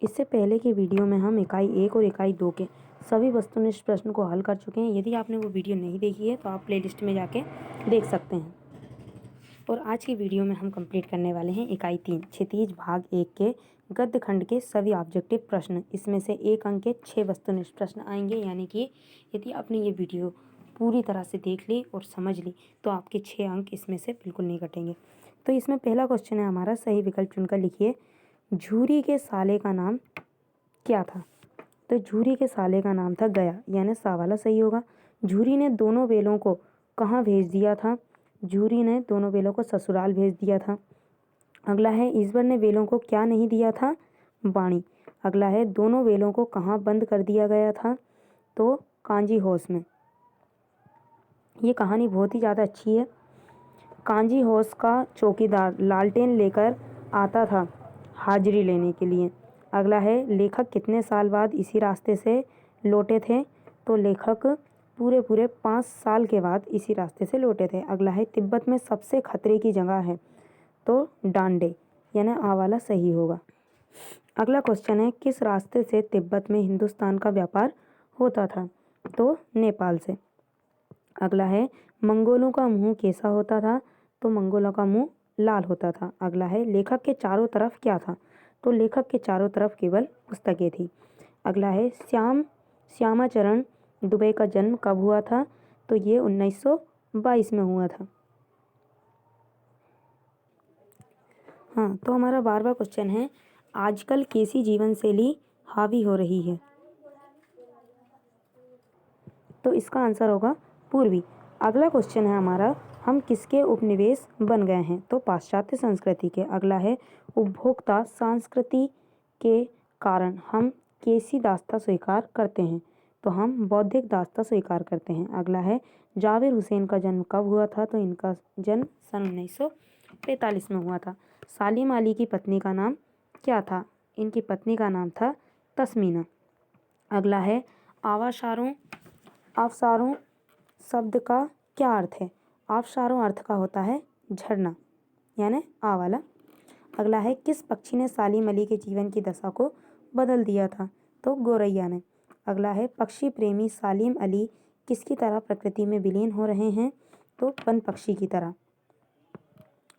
इससे पहले के वीडियो में हम इकाई 1 और इकाई 2 के सभी वस्तुनिष्ठ प्रश्न को हल कर चुके हैं। यदि आपने वो वीडियो नहीं देखी है तो आप प्लेलिस्ट में जाके देख सकते हैं। और आज की वीडियो में हम कंप्लीट करने वाले हैं इकाई 3 क्षितिज भाग 1 के गद्य खंड के सभी ऑब्जेक्टिव प्रश्न। इसमें से 1 अंक के 6 वस्तुनिष्ठ प्रश्न आएंगे, यानी कि यदि आपने ये वीडियो पूरी तरह से देख ली और समझ ली तो आपके 6 अंक इसमें से बिल्कुल नहीं कटेंगे। तो इसमें पहला क्वेश्चन है हमारा, सही विकल्प चुनकर लिखिए। झूरी के साले का नाम क्या था? तो झूरी के साले का नाम था गया, यानी सा वाला सही होगा। झूरी ने दोनों बेलों को कहाँ भेज दिया था? झूरी ने दोनों बेलों को ससुराल भेज दिया था। अगला है, ईश्वर ने बेलों को क्या नहीं दिया था? बाणी। अगला है, दोनों बेलों को कहाँ बंद कर दिया गया था? तो कांजी हाउस में। ये कहानी बहुत ही ज़्यादा अच्छी है। कांजी हाउस का चौकीदार लालटेन लेकर आता था हाजिरी लेने के लिए। अगला है, लेखक कितने साल बाद इसी रास्ते से लौटे थे? तो लेखक पूरे 5 साल के बाद इसी रास्ते से लौटे थे। अगला है, तिब्बत में सबसे खतरे की जगह है? तो डांडे, यानी आ वाला सही होगा। अगला क्वेश्चन है, किस रास्ते से तिब्बत में हिंदुस्तान का व्यापार होता था? तो नेपाल से। अगला है, मंगोलों का मुंह कैसा होता था? तो मंगोलों का मुंह लाल होता था। अगला है, लेखक के चारों तरफ क्या था? तो लेखक के चारों तरफ केवल पुस्तकें थी। अगला है, श्यामाचरण दुबे का जन्म कब हुआ था? तो ये 1922 में हुआ था। हाँ, तो हमारा 12वां क्वेश्चन है, आजकल कैसी जीवन शैली हावी हो रही है? तो इसका आंसर होगा पूर्वी। अगला क्वेश्चन है हमारा, हम किसके उपनिवेश बन गए हैं? तो पाश्चात्य संस्कृति के। अगला है, उपभोक्ता संस्कृति के कारण हम कैसी दास्ता स्वीकार करते हैं? तो हम बौद्धिक दास्ता स्वीकार करते हैं। अगला है, जावेद हुसैन का जन्म कब हुआ था? तो इनका जन्म सन 1945 में हुआ था। सालिम अली की पत्नी का नाम क्या था? इनकी पत्नी का नाम था तस्मीना। अगला है, आबशारों शब्द का क्या अर्थ है? आबशारों अर्थ का होता है झरना, यानी आ वाला। अगला है, किस पक्षी ने सालिम अली के जीवन की दशा को बदल दिया था? तो गोरैया ने। अगला है, पक्षी प्रेमी सालिम अली किसकी तरह प्रकृति में विलीन हो रहे हैं? तो वन पक्षी की तरह।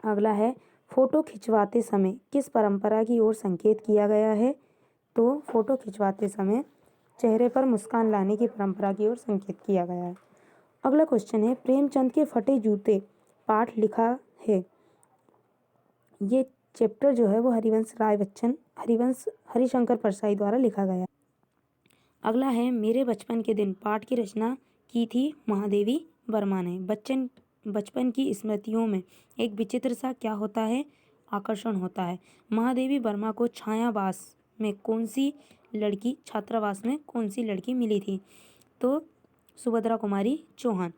अगला है, फोटो खिंचवाते समय किस परंपरा की ओर संकेत किया गया है? तो फोटो खिंचवाते समय चेहरे पर मुस्कान लाने की परंपरा की ओर संकेत किया गया है। अगला क्वेश्चन है, प्रेमचंद के फटे जूते पाठ लिखा है। ये चैप्टर जो है वो हरिशंकर परसाई द्वारा लिखा गया। अगला है, मेरे बचपन के दिन पाठ की रचना की थी महादेवी वर्मा ने। बचपन की स्मृतियों में एक विचित्र सा क्या होता है? आकर्षण होता है। महादेवी वर्मा को छात्रावास में कौन सी लड़की मिली थी? तो सुभद्रा कुमारी चौहान।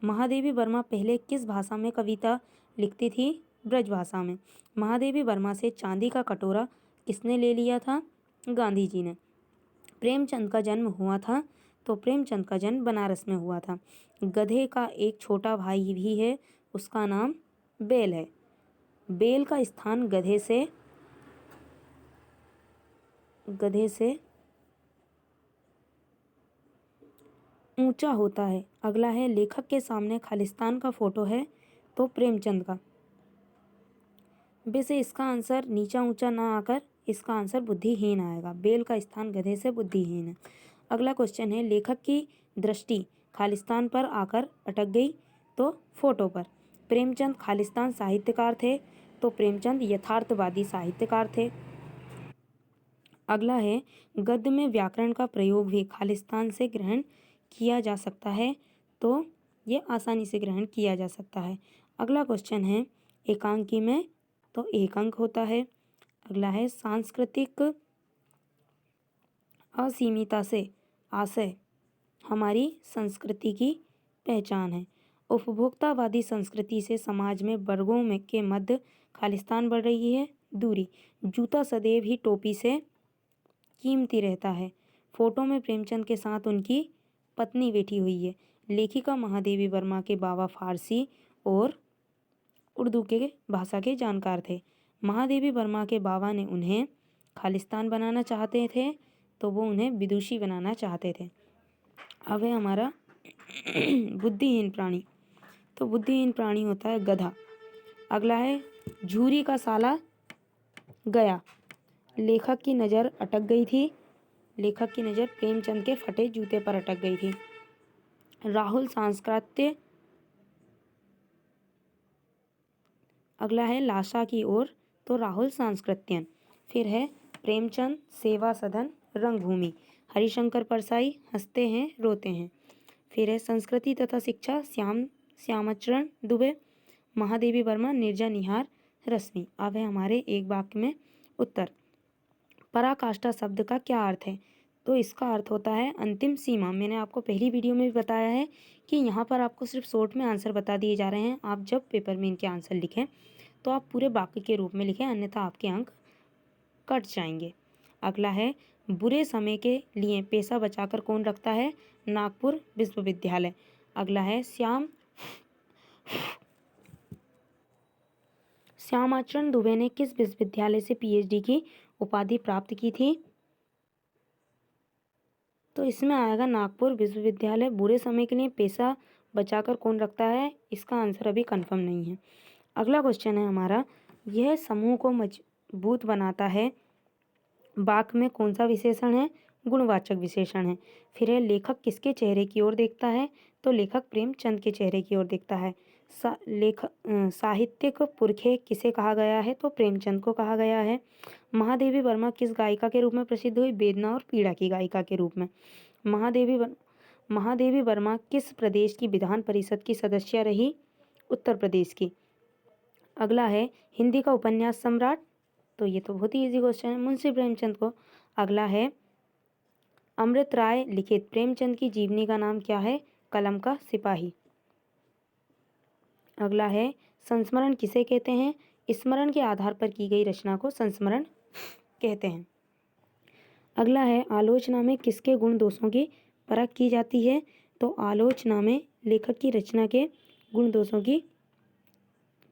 महादेवी वर्मा पहले किस भाषा में कविता लिखती थी? ब्रज भाषा में। महादेवी वर्मा से चांदी का कटोरा किसने ले लिया था? गांधी जी ने। प्रेमचंद का जन्म हुआ था? तो प्रेमचंद का जन्म बनारस में हुआ था। गधे का एक छोटा भाई भी है, उसका नाम बैल है। बैल का स्थान गधे से ऊंचा होता है। अगला है, लेखक के सामने खालिस्तान का फोटो है? तो प्रेमचंद का। वैसे इसका आंसर नीचा ऊंचा ना आकर इसका आंसर बुद्धिहीन आएगा। बैल का स्थान गधे से बुद्धिहीन है। अगला क्वेश्चन है, लेखक की दृष्टि खालिस्तान पर आकर अटक गई? तो फोटो पर। प्रेमचंद खालिस्तान साहित्यकार थे? तो प्रेमचंद यथार्थवादी साहित्यकार थे। अगला है, गद्य में व्याकरण का प्रयोग भी खालिस्तान से ग्रहण किया जा सकता है? तो ये आसानी से ग्रहण किया जा सकता है। अगला क्वेश्चन है, एकांकी में? तो एक अंक होता है। अगला है, सांस्कृतिक असीमिता से आशय हमारी संस्कृति की पहचान है। उपभोक्तावादी संस्कृति से समाज में वर्गों में के मध्य खालिस्तान बढ़ रही है दूरी। जूता सदैव ही टोपी से कीमती रहता है। फोटो में प्रेमचंद के साथ उनकी पत्नी बैठी हुई है। लेखिका महादेवी वर्मा के बाबा फारसी और उर्दू के भाषा के जानकार थे। महादेवी वर्मा के बाबा ने उन्हें खालिस्तान बनाना चाहते थे तो वो उन्हें विदुषी बनाना चाहते थे। अब है हमारा बुद्धिहीन प्राणी। तो बुद्धिहीन प्राणी होता है गधा। अगला है झूरी का साला गया। लेखक की नज़र अटक गई थी। लेखक की नज़र प्रेमचंद के फटे जूते पर अटक गई थी। राहुल सांस्कृत्य। अगला है लाशा की ओर, तो राहुल सांस्कृत्यन। फिर है प्रेमचंद सेवा सदन रंगभूमि। हरिशंकर परसाई हंसते हैं रोते हैं। फिर है संस्कृति तथा शिक्षा श्यामाचरण दुबे। महादेवी वर्मा नीरजा निहार रश्मि। अब है हमारे एक वाक्य में उत्तर। पराकाष्ठा शब्द का क्या अर्थ है? तो इसका अर्थ होता है अंतिम सीमा। मैंने आपको पहली वीडियो में भी बताया है कि यहाँ पर आपको सिर्फ शॉर्ट में आंसर बता दिए जा रहे हैं। आप जब पेपर में इनके आंसर लिखें तो आप पूरे वाक्य के रूप में लिखें, अन्यथा आपके अंक कट जाएंगे। अगला है बुरे समय के लिए पैसा बचाकर कौन रखता है? नागपुर विश्वविद्यालय। अगला है श्यामाचरण दुबे ने किस विश्वविद्यालय से पीएचडी की उपाधि प्राप्त की थी? तो इसमें आएगा नागपुर विश्वविद्यालय। बुरे समय के लिए पैसा बचाकर कौन रखता है? इसका आंसर अभी कंफर्म नहीं है। अगला क्वेश्चन है हमारा, यह समूह को मजबूत बनाता है। वाक्य में कौन सा विशेषण है? गुणवाचक विशेषण है। फिर है लेखक किसके चेहरे की ओर देखता है? तो लेखक प्रेमचंद के चेहरे की ओर देखता है। साहित्यिक पुरखे किसे कहा गया है? तो प्रेमचंद को कहा गया है। महादेवी वर्मा किस गायिका के रूप में प्रसिद्ध हुई? वेदना और पीड़ा की गायिका के रूप में। महादेवी वर्मा किस प्रदेश की विधान परिषद की सदस्य रही? उत्तर प्रदेश की। अगला है हिंदी का उपन्यास सम्राट। तो ये तो बहुत ही इजी क्वेश्चन है, मुंशी प्रेमचंद को। अगला है अमृत राय लिखित प्रेमचंद की जीवनी का नाम क्या है? कलम का सिपाही। अगला है संस्मरण किसे कहते हैं? स्मरण के आधार पर की गई रचना को संस्मरण कहते हैं। अगला है आलोचना में किसके गुण दोषों की परख की जाती है? तो आलोचना में लेखक की रचना के गुण दोषों की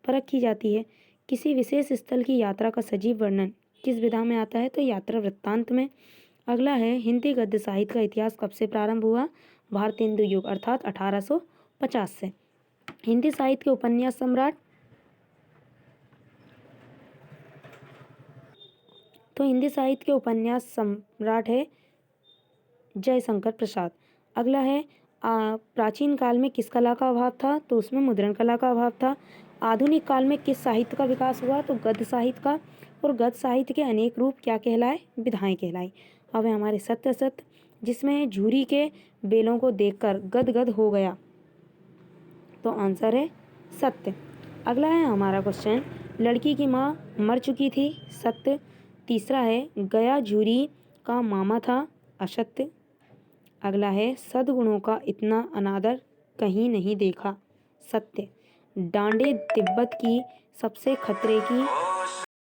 परख की जाती है। किसी विशेष स्थल की यात्रा का सजीव वर्णन किस विधा में आता है? तो यात्रा वृत्तांत में। अगला है हिंदी गद्य साहित्य का इतिहास कब से प्रारंभ हुआ? भारतेंदु युग अर्थात 1850 से। हिंदी साहित्य के उपन्यास सम्राट, तो हिंदी साहित्य के उपन्यास सम्राट है जयशंकर प्रसाद। अगला है प्राचीन काल में किस कला का अभाव था? तो उसमें मुद्रण कला का अभाव था। आधुनिक काल में किस साहित्य का विकास हुआ? तो गद्य साहित्य का। और गद्य साहित्य के अनेक रूप क्या कहलाए? विधाएं कहलाई। अब है हमारे सत्य सत्य, जिसमें झूरी के बेलों को देखकर गदगद हो गया। तो आंसर है सत्य। अगला है हमारा क्वेश्चन, लड़की की माँ मर चुकी थी। सत्य। तीसरा है गया झूरी का मामा था। असत्य। अगला है सद्गुणों का इतना अनादर कहीं नहीं देखा। सत्य। डांडे तिब्बत की सबसे खतरे की